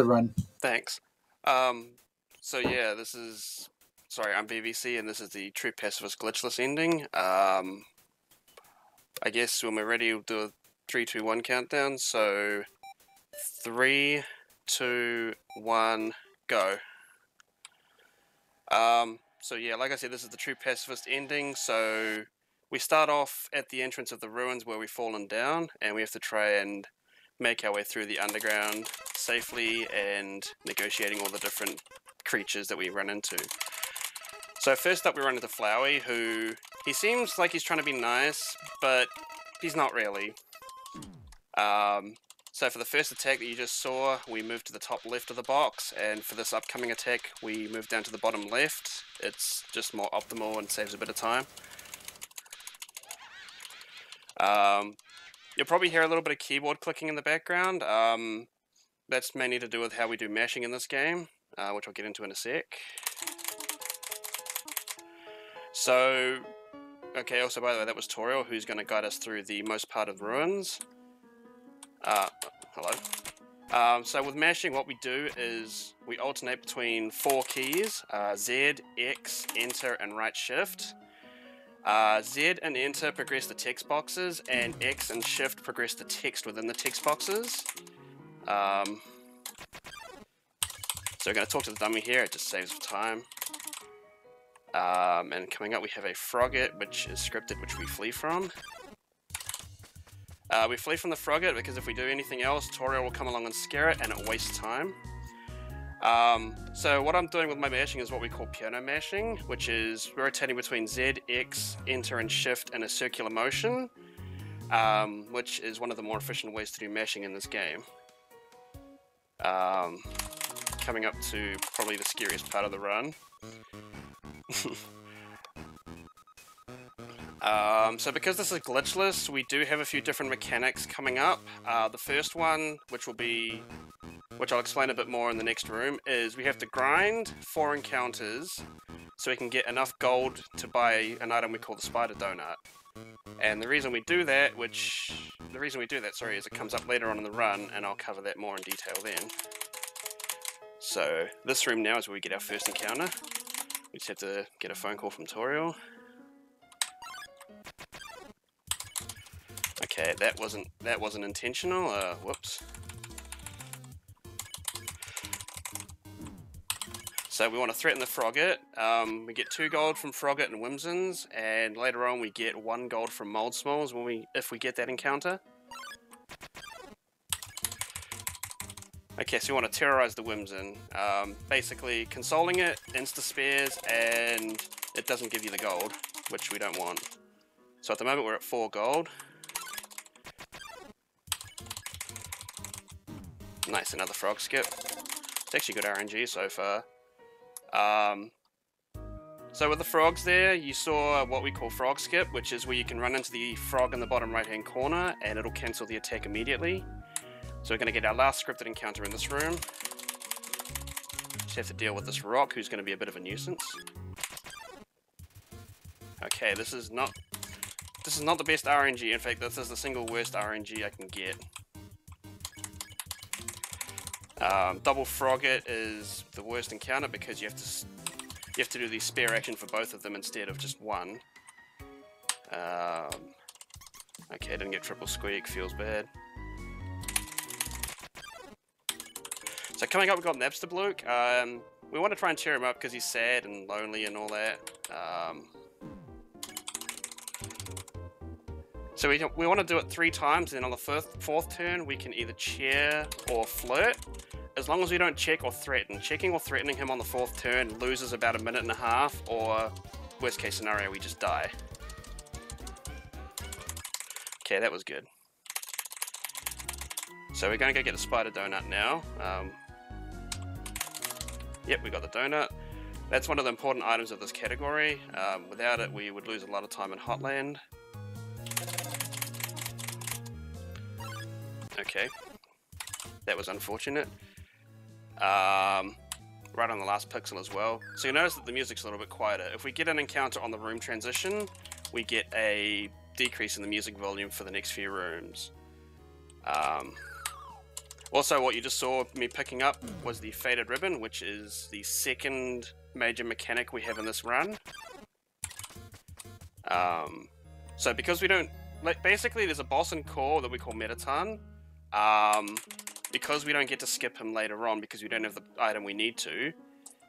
the run. Thanks. So yeah, sorry, I'm BBC, and this is the True Pacifist Glitchless ending. I guess when we're ready, we'll do a 3, 2, 1 countdown. So 3, 2, 1, go. So yeah, like I said, this is the True Pacifist ending. So we start off at the entrance of the ruins where we've fallen down, and we have to try and make our way through the underground safely and negotiating all the different creatures that we run into. So first up we run into Flowey, who he seems like he's trying to be nice, but he's not really. So for the first attack that you just saw, we move to the top left of the box, and for this upcoming attack we move down to the bottom left. It's just more optimal and saves a bit of time. You'll probably hear a little bit of keyboard clicking in the background. That's mainly to do with how we do mashing in this game, which I'll get into in a sec. So, okay, also by the way, that was Toriel, who's going to guide us through the most part of the ruins. Hello. So with mashing, what we do is we alternate between 4 keys, Z, X, Enter, and right shift. Z and Enter progress the text boxes, and X and Shift progress the text within the text boxes. So we're going to talk to the dummy here, it just saves time. And coming up we have a Frogget, which is scripted, which we flee from. We flee from the Frogget because if we do anything else, Toriel will come along and scare it, and it wastes time. So what I'm doing with my mashing is what we call piano mashing, which is rotating between Z, X, Enter, and Shift in a circular motion, which is one of the more efficient ways to do mashing in this game. Coming up to probably the scariest part of the run. So because this is glitchless, we do have a few different mechanics coming up. The first one, which I'll explain a bit more in the next room, is we have to grind 4 encounters so we can get enough gold to buy an item we call the Spider Donut. And the reason we do that, is it comes up later on in the run, and I'll cover that more in detail then. So this room now is where we get our first encounter. We just have to get a phone call from Toriel. Okay, that wasn't intentional. Whoops. So we want to threaten the Frogget. We get 2 gold from Frogget and Whimsons, and later on we get 1 gold from Mold Smalls if we get that encounter. Okay, so we want to terrorize the Whimson. Basically, consoling it, insta-spares, and it doesn't give you the gold, which we don't want. So at the moment we're at 4 gold. Nice, another frog skip. It's actually good RNG so far. So with the frogs there, you saw what we call frog skip, which is where you can run into the frog in the bottom right hand corner and it'll cancel the attack immediately. So we're going to get our last scripted encounter in this room. Just have to deal with this rock, who's going to be a bit of a nuisance. Okay, this is not the best RNG. In fact, this is the single worst RNG I can get. Double Frogget is the worst encounter because you have to do the spare action for both of them instead of just one. Okay, didn't get triple squeak, feels bad. So coming up, we've got Napsterbluke. We want to try and cheer him up because he's sad and lonely and all that. So we want to do it 3 times, and then on the fourth turn, we can either cheer or flirt, as long as we don't check or threaten. Checking or threatening him on the 4th turn loses about 1.5 minutes, or worst case scenario, we just die. Okay, that was good. So we're going to go get the Spider Donut now. Yep, we got the donut. That's one of the important items of this category. Without it, we would lose a lot of time in Hotland. Okay, that was unfortunate. Right on the last pixel as well. So you notice that the music's a little bit quieter. If we get an encounter on the room transition, we get a decrease in the music volume for the next few rooms. Also, what you just saw me picking up was the Faded Ribbon, which is the second major mechanic we have in this run. So because we don't... Like, basically, there's a boss in core that we call Metaton. Because we don't get to skip him later on because we don't have the item we need to,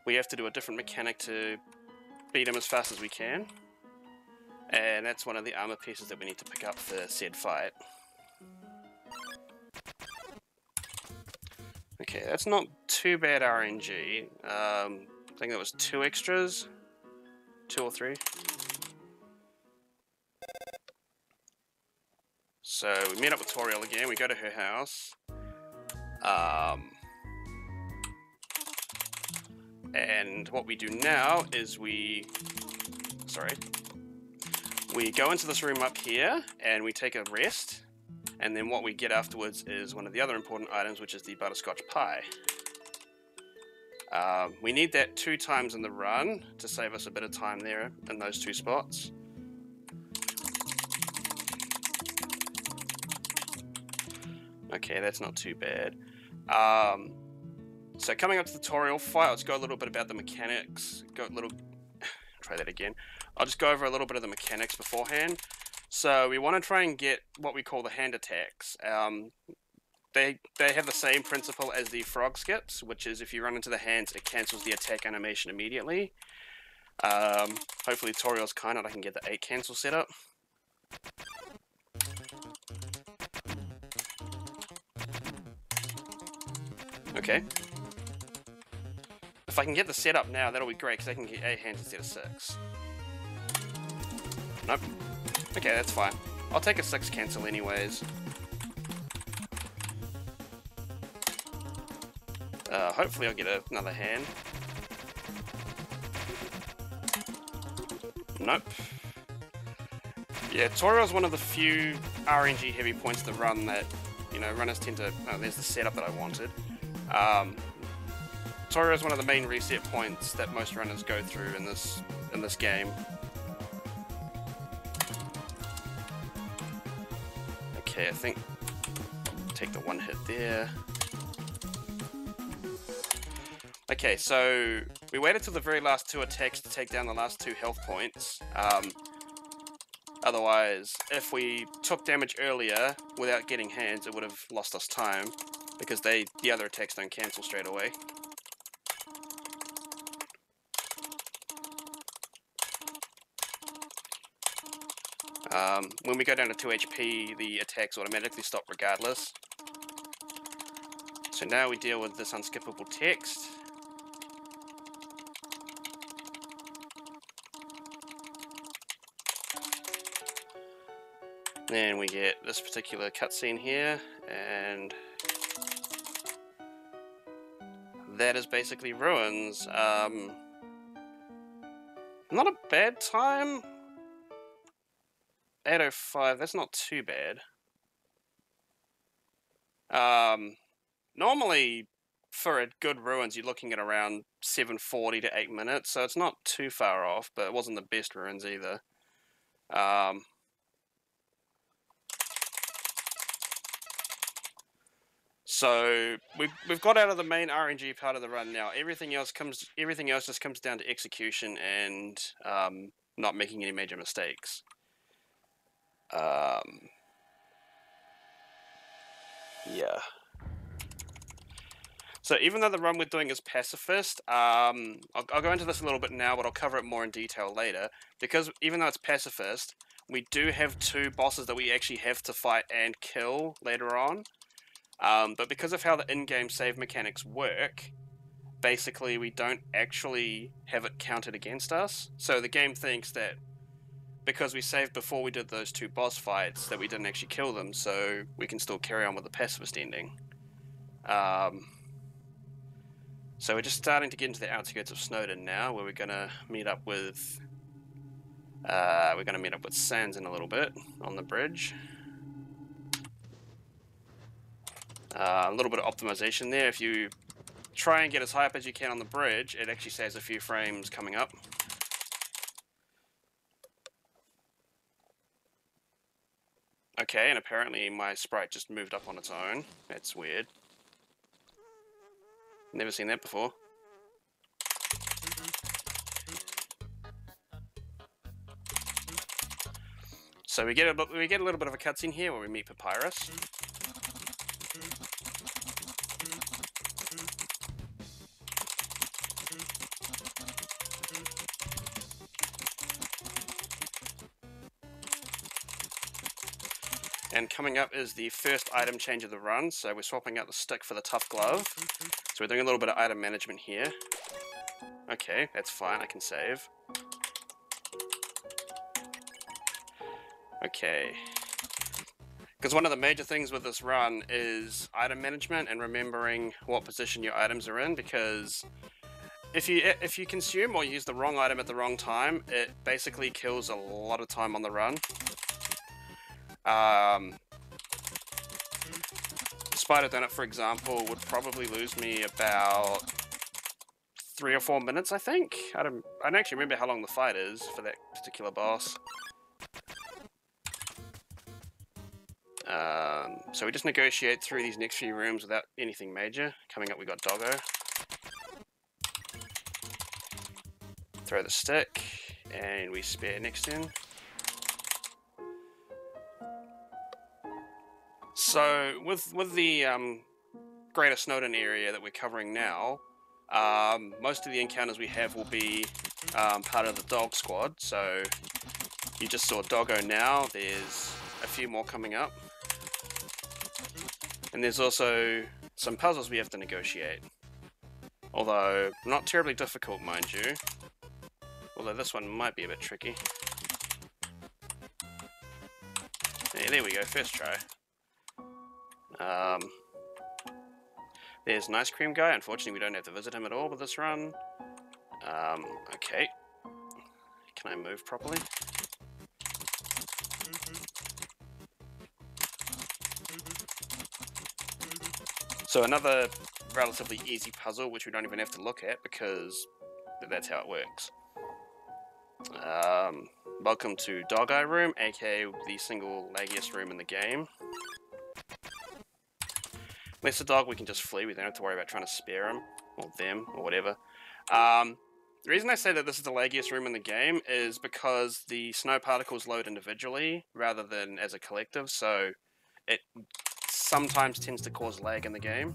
we have to do a different mechanic to beat him as fast as we can. And that's one of the armor pieces that we need to pick up for said fight. Okay, that's not too bad RNG. I think that was 2 extras. 2 or 3. So we meet up with Toriel again, we go to her house. And what we do now is we go into this room up here and we take a rest. And then what we get afterwards is one of the other important items, which is the butterscotch pie. We need that 2 times in the run to save us a bit of time there in those 2 spots. Okay, that's not too bad. So coming up to the tutorial fight, let's go a little bit about the mechanics. Try that again. I'll just go over a little bit of the mechanics beforehand. So we want to try and get what we call the hand attacks. They have the same principle as the frog skips, which is if you run into the hands, it cancels the attack animation immediately. Hopefully Toriel's kind and I can get the 8 cancel set up. Okay. If I can get the setup now, that'll be great, because I can get 8 hands instead of 6. Nope. Okay, that's fine. I'll take a 6 cancel anyways. Hopefully I'll get another hand. Nope. Yeah, Toriel's one of the few RNG heavy points of the run that, you know, runners tend to... Oh, there's the setup that I wanted. Toriel is one of the main reset points that most runners go through in this game. Okay, I think take the 1 hit there. Okay, so we waited till the very last 2 attacks to take down the last 2 health points. Otherwise, if we took damage earlier without getting hands, it would have lost us time because the other attacks don't cancel straight away. When we go down to 2 HP, the attacks automatically stop regardless. So now we deal with this unskippable text. Then we get this particular cutscene here, and that is basically ruins. Not a bad time. 8:05, that's not too bad. Normally, for a good ruins, you're looking at around 7:40 to 8 minutes, so it's not too far off, but it wasn't the best ruins either. So we've got out of the main RNG part of the run now. Everything else just comes down to execution and not making any major mistakes. Yeah. So even though the run we're doing is pacifist, I'll go into this a little bit now, but I'll cover it more in detail later. Because even though it's pacifist, we do have 2 bosses that we actually have to fight and kill later on. But because of how the in-game save mechanics work, basically we don't actually have it counted against us. So the game thinks that because we saved before we did those 2 boss fights, that we didn't actually kill them, so we can still carry on with the pacifist ending. So we're just starting to get into the outskirts of Snowdin now, where we're gonna meet up with Sans in a little bit on the bridge. A little bit of optimization there. If you try and get as high up as you can on the bridge, it actually saves a few frames coming up. Okay, and apparently my sprite just moved up on its own. That's weird. Never seen that before. So we get a little bit of a cutscene here where we meet Papyrus. And coming up is the first item change of the run, so we're swapping out the stick for the tough glove. So we're doing a little bit of item management here. Okay, that's fine, I can save. Okay. Because one of the major things with this run is item management and remembering what position your items are in, because if you consume or use the wrong item at the wrong time, it basically kills a lot of time on the run. Spider Donut, for example, would probably lose me about 3 or 4 minutes, I think. I don't actually remember how long the fight is for that particular boss. So we just negotiate through these next few rooms without anything major. Coming up, we got Doggo. Throw the stick, and we spare next in. So with the Greater Snowdin area that we're covering now, most of the encounters we have will be part of the dog squad. So you just saw Doggo now. There's a few more coming up. And there's also some puzzles we have to negotiate. Although, not terribly difficult, mind you. Although this one might be a bit tricky. Yeah, there we go, first try. There's an ice cream guy. Unfortunately, we don't have to visit him at all with this run. Okay. Can I move properly? So another relatively easy puzzle, which we don't even have to look at because that's how it works. Welcome to Dog Eye Room, aka the single laggiest room in the game. Unless the dog, we can just flee. We don't have to worry about trying to spare him, or them, or whatever. The reason I say that this is the laggiest room in the game is because the snow particles load individually rather than as a collective, so it sometimes tends to cause lag in the game.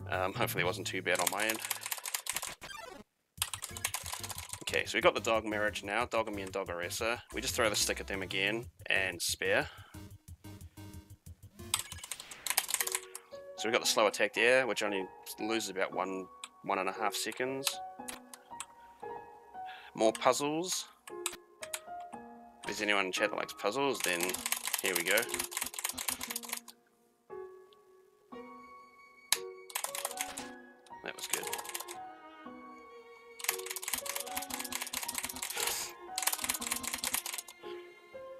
Hopefully it wasn't too bad on my end. Okay, so we got the dog marriage now, Dogamy and Doggeressa. We just throw the stick at them again and spare. So we got the slow attack there, which only loses about 1.5 seconds. More puzzles. If there's anyone in chat that likes puzzles, then here we go. That was good.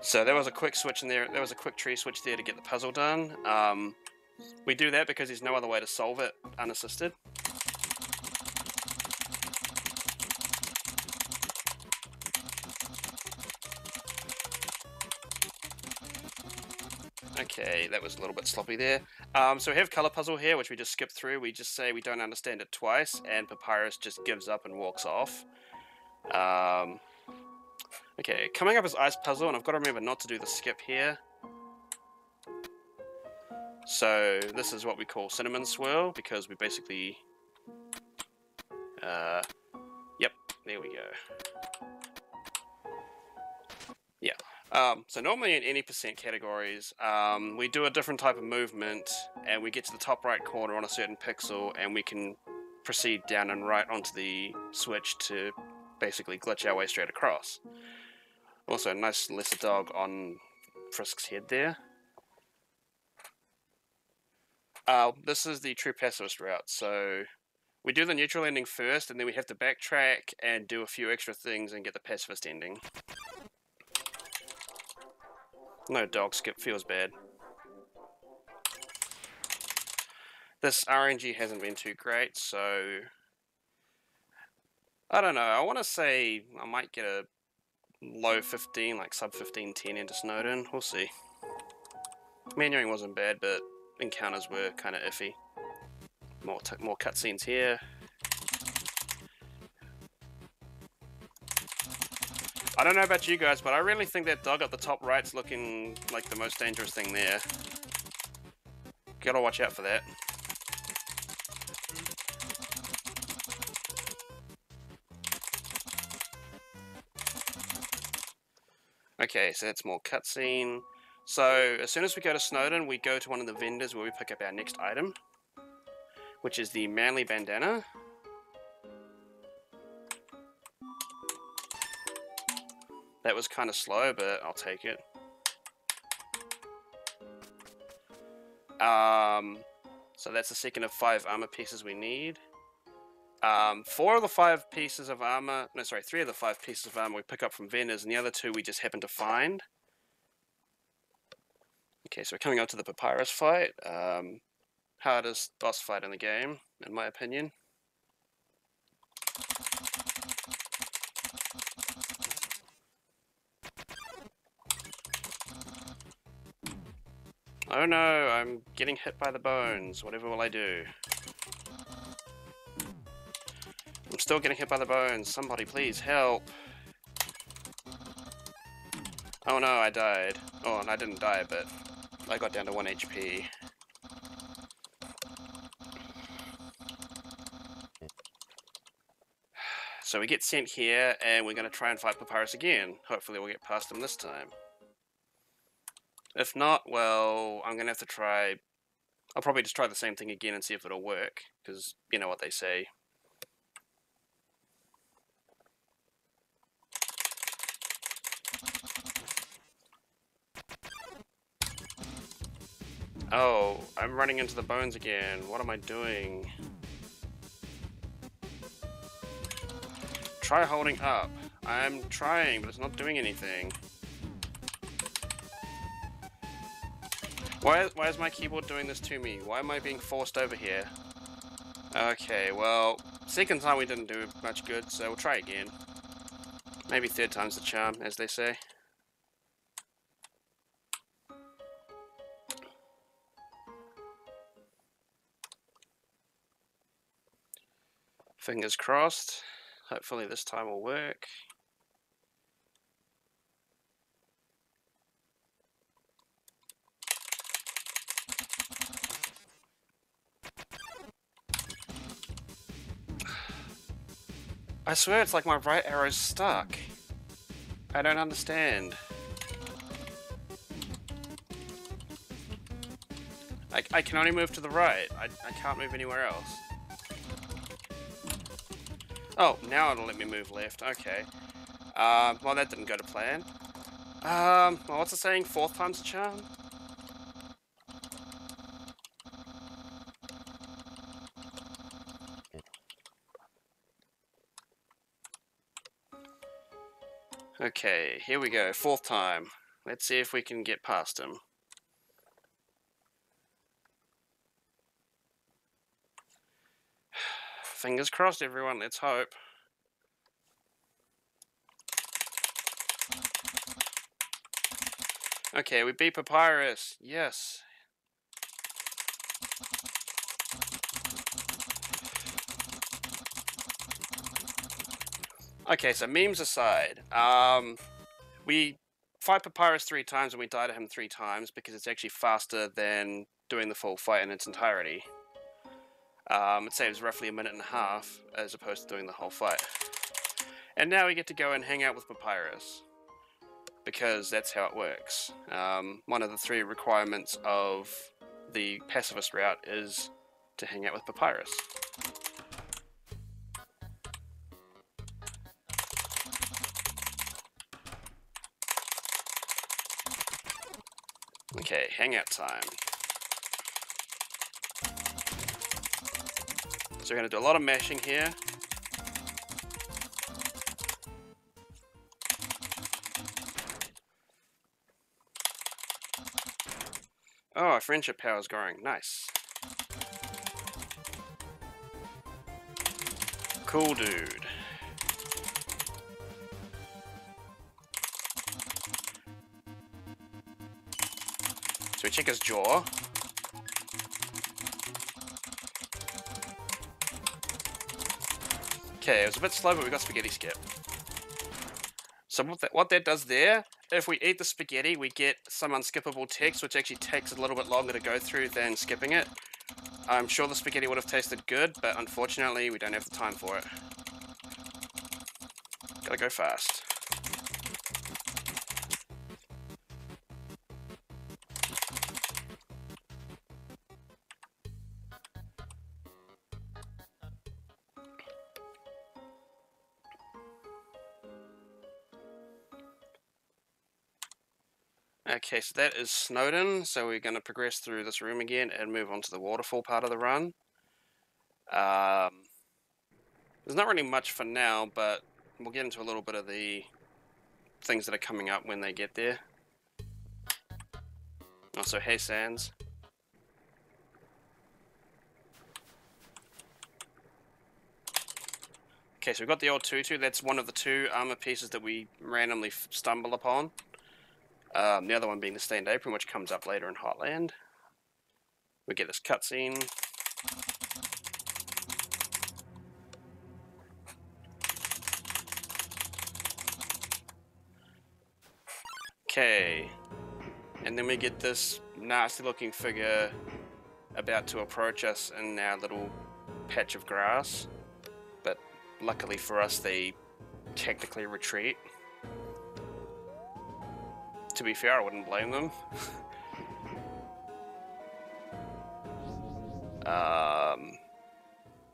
So there was a quick switch in there. There was a quick tree switch there to get the puzzle done. We do that because there's no other way to solve it unassisted. Okay, that was a little bit sloppy there. So we have color puzzle here, which we just skip through. We just say we don't understand it twice, and Papyrus just gives up and walks off. Okay, coming up is ice puzzle, and I've got to remember not to do the skip here. So this is what we call cinnamon swirl, because we basically... yep, there we go. Yeah. So normally in any percent categories, we do a different type of movement, and we get to the top right corner on a certain pixel, and we can proceed down and right onto the switch to basically glitch our way straight across. Also, a nice lesser dog on Frisk's head there. This is the true pacifist route, so we do the neutral ending first, and then we have to backtrack and do a few extra things and get the pacifist ending. No dog skip, feels bad. This RNG hasn't been too great, so... I don't know, I want to say I might get a low 15, like sub 15-10 into Snowdin, we'll see. Manuring wasn't bad, but encounters were kind of iffy. More cutscenes here. I don't know about you guys, but I really think that dog at the top right's looking like the most dangerous thing there. Gotta watch out for that. Okay, so that's more cutscene. So as soon as we go to Snowdin, we go to one of the vendors where we pick up our next item, which is the manly bandana. That was kind of slow, but I'll take it. So that's the second of 5 armor pieces we need. 4 of the 5 pieces of armor, no sorry, 3 of the 5 pieces of armor we pick up from vendors, and the other 2 we just happen to find. Okay, so we're coming up to the Papyrus fight. Hardest boss fight in the game, in my opinion. Oh no, I'm getting hit by the bones. Whatever will I do? I'm still getting hit by the bones. Somebody please help. Oh no, I died. Oh, and I didn't die, but I got down to 1 HP. So we get sent here, and we're going to try and fight Papyrus again. Hopefully we'll get past him this time. If not, well, I'm going to have to try... I'll probably just try the same thing again and see if it'll work, because you know what they say. Oh, I'm running into the bones again. What am I doing? Try holding up. I'm trying, but it's not doing anything. Why is my keyboard doing this to me? Why am I being forced over here? Okay, well, second time we didn't do much good, so we'll try again. Maybe third time's the charm, as they say. Fingers crossed. Hopefully this time will work. I swear it's like my right arrow's stuck. I don't understand. I can only move to the right. I can't move anywhere else. Oh, now it'll let me move left. Okay. Well, that didn't go to plan. Well, what's the saying? 4th time's a charm? Okay, here we go. 4th time. Let's see if we can get past him. Fingers crossed, everyone. Let's hope. Okay, we beat Papyrus. Yes. Okay, so memes aside, we fight Papyrus 3 times and we die to him 3 times because it's actually faster than doing the full fight in its entirety. It saves roughly 1.5 minutes as opposed to doing the whole fight. And now we get to go and hang out with Papyrus, because that's how it works. One of the 3 requirements of the pacifist route is to hang out with Papyrus. Okay, hangout time. So we're going to do a lot of mashing here. Oh, our friendship power is growing. Nice. Cool dude. So we check his jaw. Okay, it was a bit slow, but we got spaghetti skip. So what that does there, if we eat the spaghetti, we get some unskippable text, which actually takes a little bit longer to go through than skipping it. I'm sure the spaghetti would have tasted good, but unfortunately, we don't have the time for it. Gotta go fast. Okay, so that is Snowden, so we're going to progress through this room again and move on to the waterfall part of the run. There's not really much for now, but we'll get into a little bit of the things that are coming up when they get there. Also, hey Sans. Okay, so we've got the old tutu. That's one of the two armor pieces that we randomly stumble upon. The other one being the stained apron, which comes up later in Hotland. We get this cutscene. Okay, and then we get this nasty looking figure about to approach us in our little patch of grass, but luckily for us they technically retreat. To be fair, I wouldn't blame them.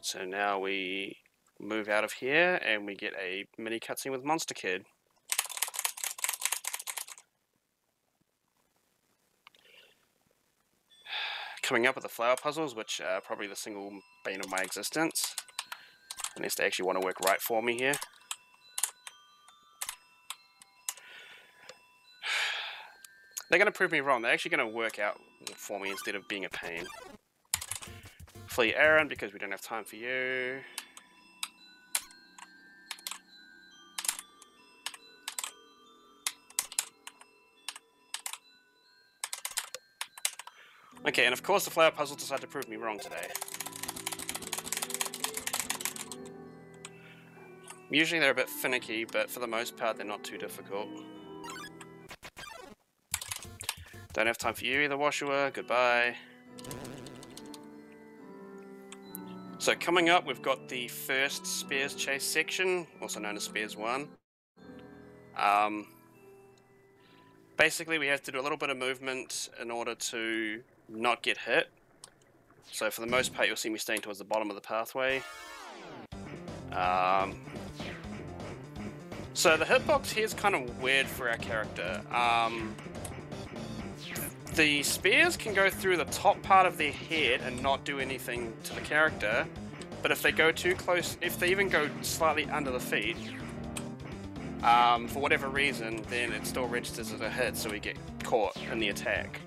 So now we move out of here and we get a mini cutscene with Monster Kid. Coming up with the flower puzzles, which are probably the single bane of my existence, unless they actually want to work right for me here. They're going to prove me wrong. They're actually going to work out for me instead of being a pain. Flee Aaron because we don't have time for you. Okay, and of course the flower puzzles decide to prove me wrong today. Usually they're a bit finicky, but for the most part they're not too difficult. Don't have time for you either, Washua. Goodbye. So coming up, we've got the first Spears Chase section, also known as Spears 1. Basically, we have to do a little bit of movement in order to not get hit. So for the most part, you'll see me staying towards the bottom of the pathway. So the hitbox here is kind of weird for our character. The spears can go through the top part of their head and not do anything to the character, but if they go too close, if they even go slightly under the feet, for whatever reason, then it still registers as a hit, so we get caught in the attack.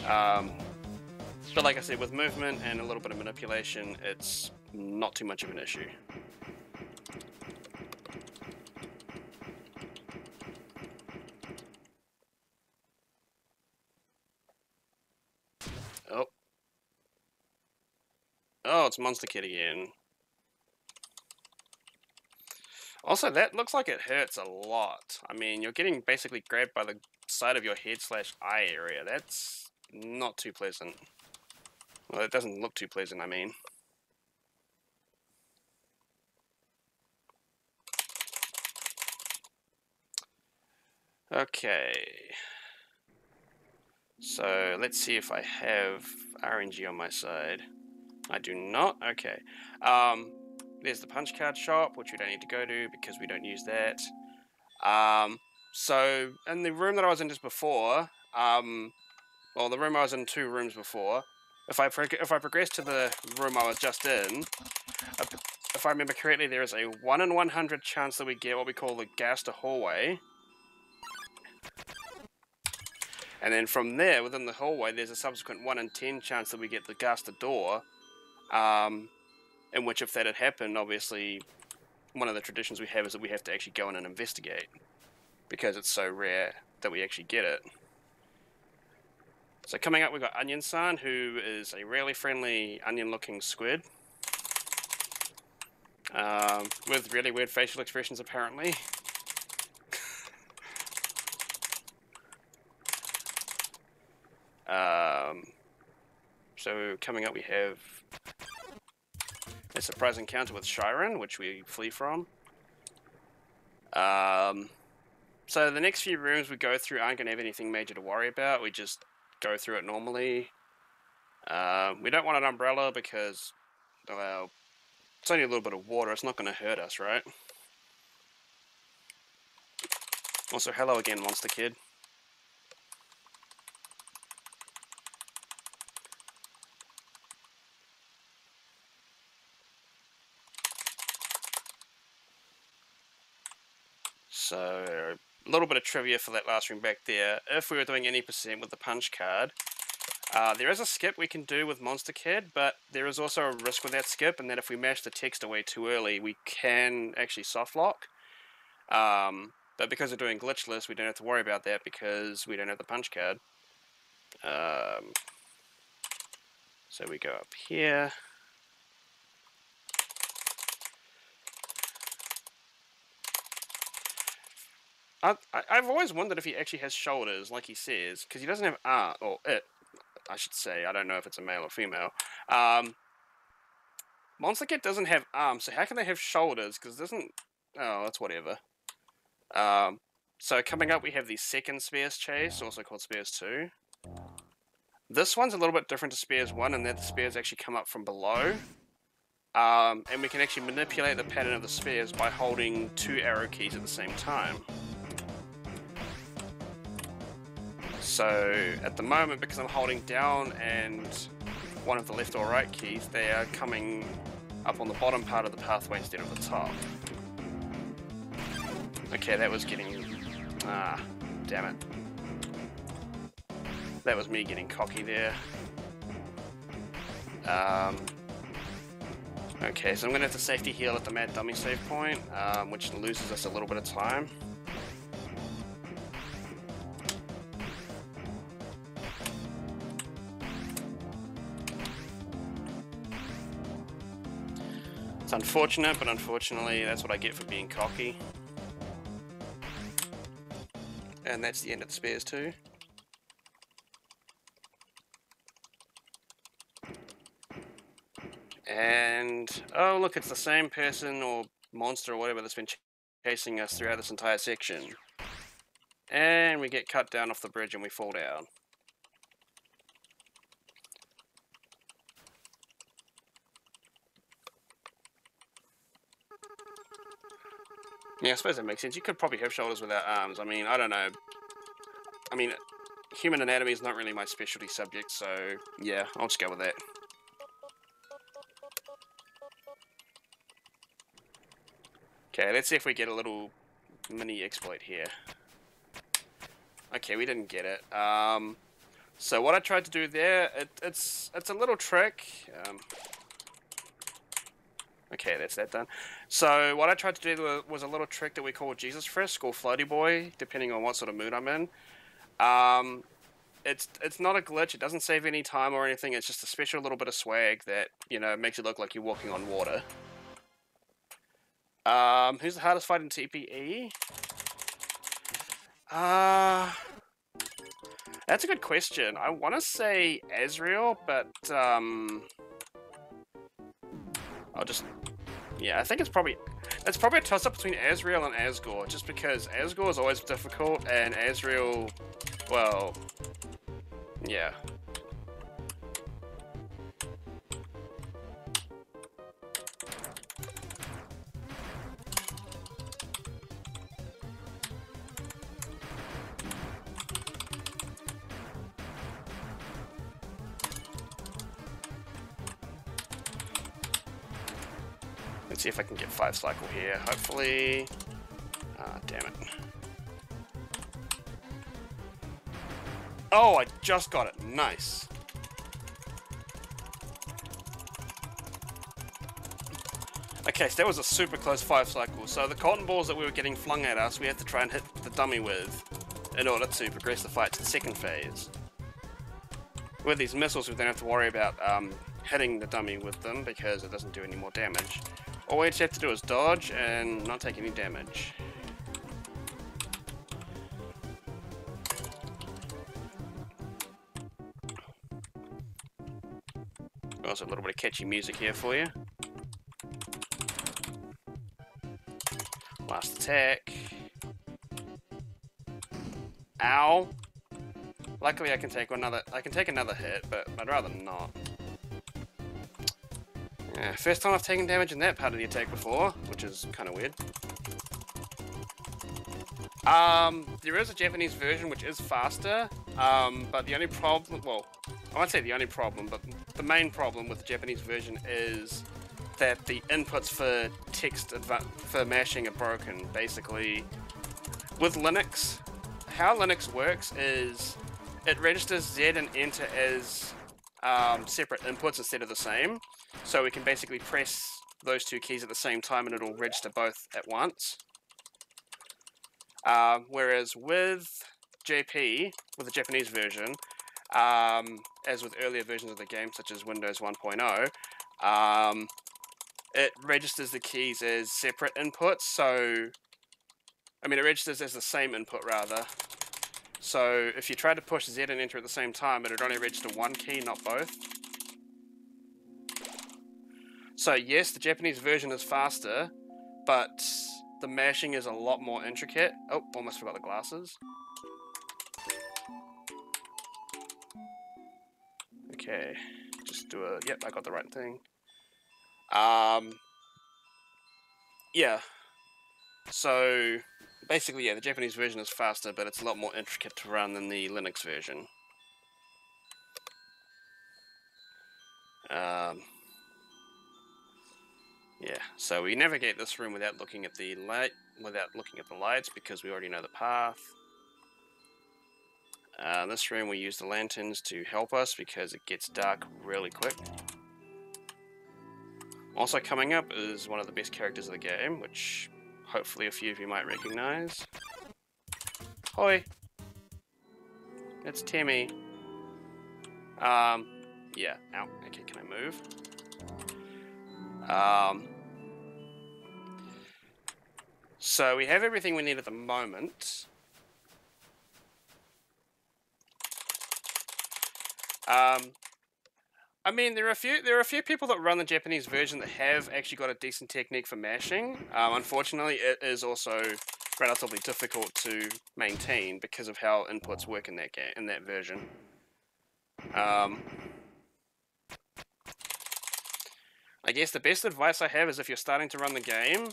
But like I said, with movement and a little bit of manipulation, it's not too much of an issue. Oh, it's Monster Kid again. Also, that looks like it hurts a lot. I mean, you're getting basically grabbed by the side of your head / eye area. That's not too pleasant. Well, it doesn't look too pleasant, I mean. Okay. So, let's see if I have RNG on my side. I do not? Okay. There's the punch card shop, which we don't need to go to because we don't use that. So, in the room that I was in just before, well, the room I was in 2 rooms before, if I progress to the room I was just in, if I remember correctly, there is a 1 in 100 chance that we get what we call the Gaster hallway. And then from there, within the hallway, there's a subsequent 1 in 10 chance that we get the Gaster door. In which, if that had happened, obviously, one of the traditions we have is that we have to actually go in and investigate, because it's so rare that we actually get it. So coming up, we've got Onion-san, who is a really friendly onion-looking squid. with really weird facial expressions apparently. So coming up we have a surprise encounter with Shiren, which we flee from. So the next few rooms we go through aren't going to have anything major to worry about. We just go through it normally. We don't want an umbrella because, well, it's only a little bit of water. It's not going to hurt us, right? Also, hello again, Monster Kid. So, a little bit of trivia for that last room back there. If we were doing any percent with the punch card, there is a skip we can do with Monster Kid, but there is also a risk with that skip, and that if we mash the text away too early, we can actually soft lock. But because we're doing glitchless, we don't have to worry about that because we don't have the punch card. So we go up here. I've always wondered if he actually has shoulders, like he says, because he doesn't have arms, or it, I should say. I don't know if it's a male or female. Monster Kid doesn't have arms, so how can they have shoulders? Because it doesn't... Oh, that's whatever. So coming up, we have the second Spears Chase, also called Spears 2. This one's a little bit different to Spears 1, in that the spears actually come up from below. And we can actually manipulate the pattern of the spears by holding 2 arrow keys at the same time. So, at the moment, because I'm holding down and one of the left or right keys, they are coming up on the bottom part of the pathway instead of the top. Okay, that was getting... Ah, damn it. That was me getting cocky there. Okay, so I'm going to have to safety heal at the Mad Dummy save point, which loses us a little bit of time. It's unfortunate, but unfortunately that's what I get for being cocky. And that's the end of the Spears 2. And, oh look, it's the same person or monster or whatever that's been chasing us throughout this entire section. And we get cut down off the bridge and we fall down. Yeah, I suppose that makes sense. You could probably have shoulders without arms. I mean, I don't know. I mean, human anatomy is not really my specialty subject, so yeah, I'll just go with that. Okay, let's see if we get a little mini exploit here. Okay, we didn't get it. So what I tried to do there, it's a little trick. Okay, that's that done. So what I tried to do was a little trick that we call Jesus Frisk or Floaty Boy, depending on what sort of mood I'm in. It's not a glitch. It doesn't save any time or anything. It's just a special little bit of swag that, you know, makes it look like you're walking on water. Who's the hardest fight in TPE? That's a good question. I want to say Azrael, but I'll just... Yeah, I think it's probably a toss-up between Azrael and Asgore, just because Asgore is always difficult, and Azrael, well, yeah. Let's see if I can get 5 cycle here, hopefully. Ah, damn it. Oh, I just got it. Nice. Okay, so that was a super close 5 cycle. So the cotton balls that we were getting flung at us, we had to try and hit the dummy with in order to progress the fight to the second phase. With these missiles, we don't have to worry about hitting the dummy with them because it doesn't do any more damage. All we just have to do is dodge and not take any damage. Also a little bit of catchy music here for you. Last attack. Ow. Luckily I can take another hit, but I'd rather not. Yeah, first time I've taken damage in that part of the attack before, which is kind of weird. There is a Japanese version which is faster, but the only problem, well, I won't say the only problem, but the main problem with the Japanese version is that the inputs for for mashing are broken. Basically, with Linux, how Linux works is it registers Z and Enter as separate inputs instead of the same. So we can basically press those two keys at the same time and it'll register both at once. Whereas with JP, with the Japanese version, as with earlier versions of the game, such as Windows 1.0, it registers the keys as separate inputs. So, I mean, it registers as the same input, rather. So, if you try to push Z and Enter at the same time, it would only register one key, not both. So, yes, the Japanese version is faster, but the mashing is a lot more intricate. Oh, almost forgot the glasses. Okay, just do a... Yep, I got the right thing. Yeah. So, basically, yeah, the Japanese version is faster, but it's a lot more intricate to run than the Linux version. Yeah, so we navigate this room without looking at the lights because we already know the path. This room we use the lanterns to help us because it gets dark really quick. Also coming up is one of the best characters of the game, which hopefully a few of you might recognize. Hoi! It's Timmy. Yeah, ow, okay, can I move? So we have everything we need at the moment. I mean, there are a few people that run the Japanese version that have actually got a decent technique for mashing. Unfortunately, it is also relatively difficult to maintain because of how inputs work in that version. I guess the best advice I have is if you're starting to run the game,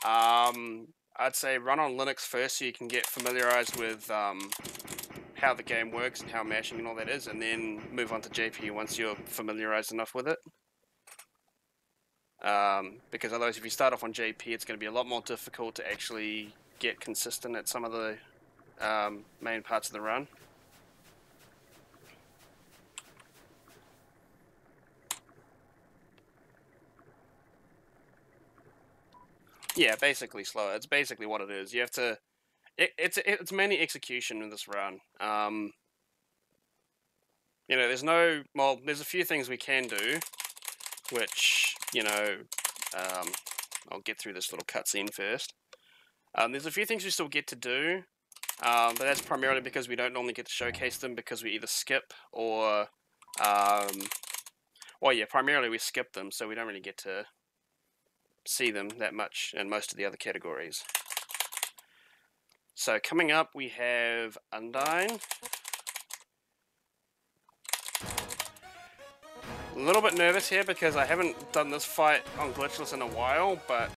I'd say run on Linux first so you can get familiarized with how the game works and how mashing and all that is, and then move on to JP once you're familiarized enough with it. Because otherwise, if you start off on JP, it's going to be a lot more difficult to actually get consistent at some of the main parts of the run. Yeah, basically slower. It's basically what it is. You have to... It's mainly execution in this run. You know, there's no... Well, there's a few things we can do, which, you know... I'll get through this little cutscene first. There's a few things we still get to do, but that's primarily because we don't normally get to showcase them because we either skip or... well, yeah, primarily we skip them, so we don't really get to see them that much in most of the other categories. So coming up we have Undertale. A little bit nervous here because I haven't done this fight on glitchless in a while, but